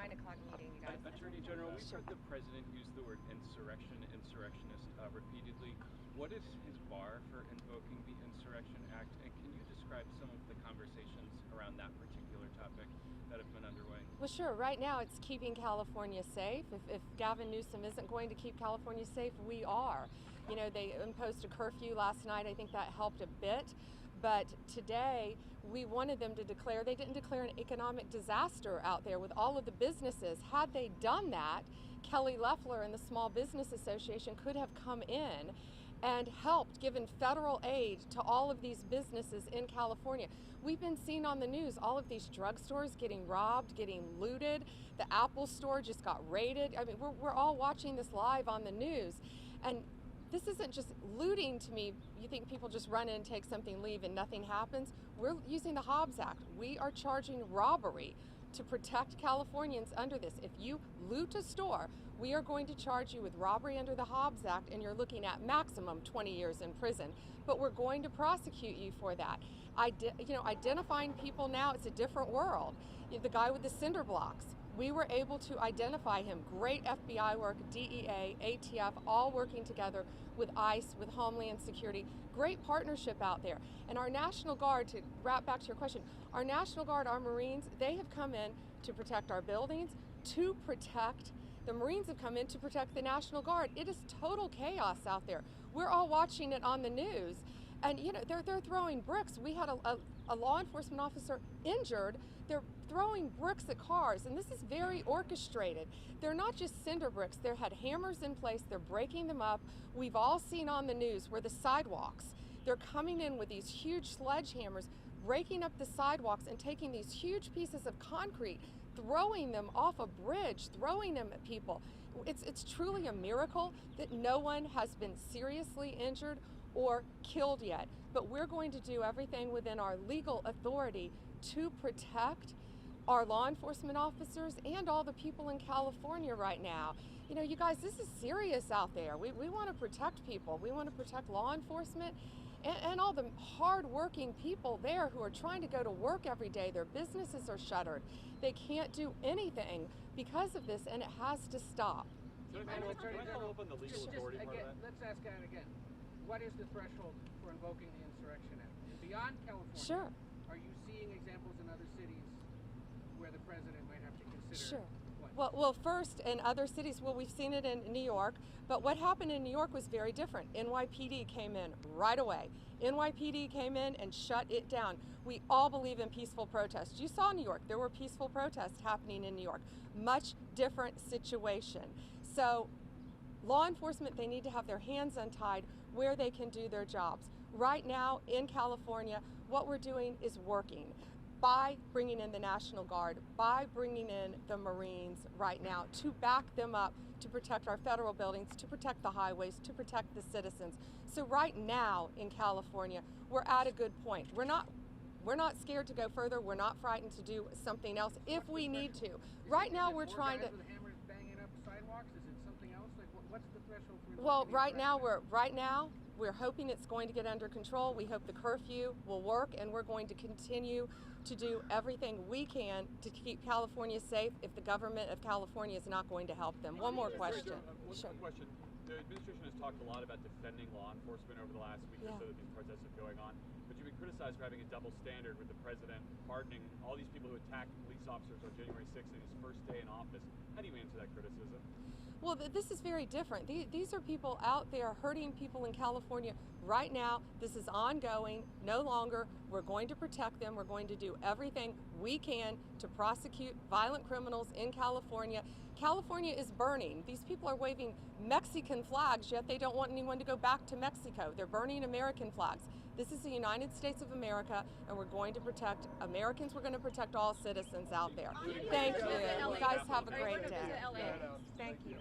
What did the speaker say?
9 o'clock meeting, you guys. Attorney General, we've heard the president use the word insurrectionist repeatedly. What is his bar for invoking the Insurrection Act, and can you describe some of the conversations around that particular topic that have been underway? Well, sure. Right now it's keeping California safe. If Gavin Newsom isn't going to keep California safe, we are. You know, they imposed a curfew last night. I think that helped a bit. But today, we wanted them to declare, they didn't declare an economic disaster out there with all of the businesses. Had they done that, Kelly Loeffler and the Small Business Association could have come in and helped, given federal aid to all of these businesses in California. We've been seeing on the news all of these drugstores getting robbed, getting looted. The Apple store just got raided. I mean, we're all watching this live on the news. And this isn't just looting to me. You think people just run in, take something, leave, and nothing happens? We're using the Hobbs Act. We are charging robbery to protect Californians under this. If you loot a store, we are going to charge you with robbery under the Hobbs Act, and you're looking at maximum 20 years in prison. But we're going to prosecute you for that. Identifying people now, it's a different world. The guy with the cinder blocks, we were able to identify him. Great FBI work, DEA, ATF, all working together with ICE, with Homeland Security. Great partnership out there. And our National Guard, to wrap back to your question, our National Guard, our Marines, they have come in to protect our buildings, the Marines have come in to protect the National Guard. It is total chaos out there. We're all watching it on the news. And you know, they're throwing bricks. We had a law enforcement officer injured. They're throwing bricks at cars, and this is very orchestrated. They're not just cinder bricks. They had hammers in place. They're breaking them up. We've all seen on the news where the sidewalks, they're coming in with these huge sledgehammers, breaking up the sidewalks and taking these huge pieces of concrete, throwing them off a bridge, throwing them at people. It's truly a miracle that no one has been seriously injured or killed yet. But we're going to do everything within our legal authority to protect our law enforcement officers and all the people in California right now. You know, you guys, this is serious out there. We want to protect people. We want to protect law enforcement and all the hard-working people there who are trying to go to work every day. Their businesses are shuttered. They can't do anything because of this, and it has to stop. Can I follow up on the legal authority part of that? Let's ask that again. What is the threshold for invoking the Insurrection Act? Beyond California, sure. Are you seeing examples in other cities where the president might have to consider? Sure. What? Well, first, in other cities, we've seen it in New York, but what happened in New York was very different. NYPD came in right away. NYPD came in and shut it down. We all believe in peaceful protests. You saw New York. There were peaceful protests happening in New York. Much different situation. So law enforcement, they need to have their hands untied where they can do their jobs. Right now in California, what we're doing is working by bringing in the National Guard, by bringing in the Marines right now to back them up, to protect our federal buildings, to protect the highways, to protect the citizens. So right now in California, we're at a good point. We're not scared to go further. We're not frightened to do something else if we need to. Right now we're trying to. With hammers banging up sidewalks? Is it something else? Like what's the threshold for? Well, right now we're hoping it's going to get under control. We hope the curfew will work, and we're going to continue to do everything we can to keep California safe if the government of California is not going to help them. One more question. One question. The administration has talked a lot about defending law enforcement over the last week or so that these protests are going on, but you've been criticized for having a double standard with the president pardoning all these people who attacked police officers on January 6th in his first day in office. How do you answer that criticism? Well, this is very different. These are people out there hurting people in California right now. This is ongoing, no longer. We're going to protect them. We're going to do everything we can to prosecute violent criminals in California. California is burning. These people are waving Mexican flags, yet they don't want anyone to go back to Mexico. They're burning American flags. This is the United States of America, and we're going to protect Americans. We're going to protect all citizens out there. Thank you. You guys have a great day. Thank you.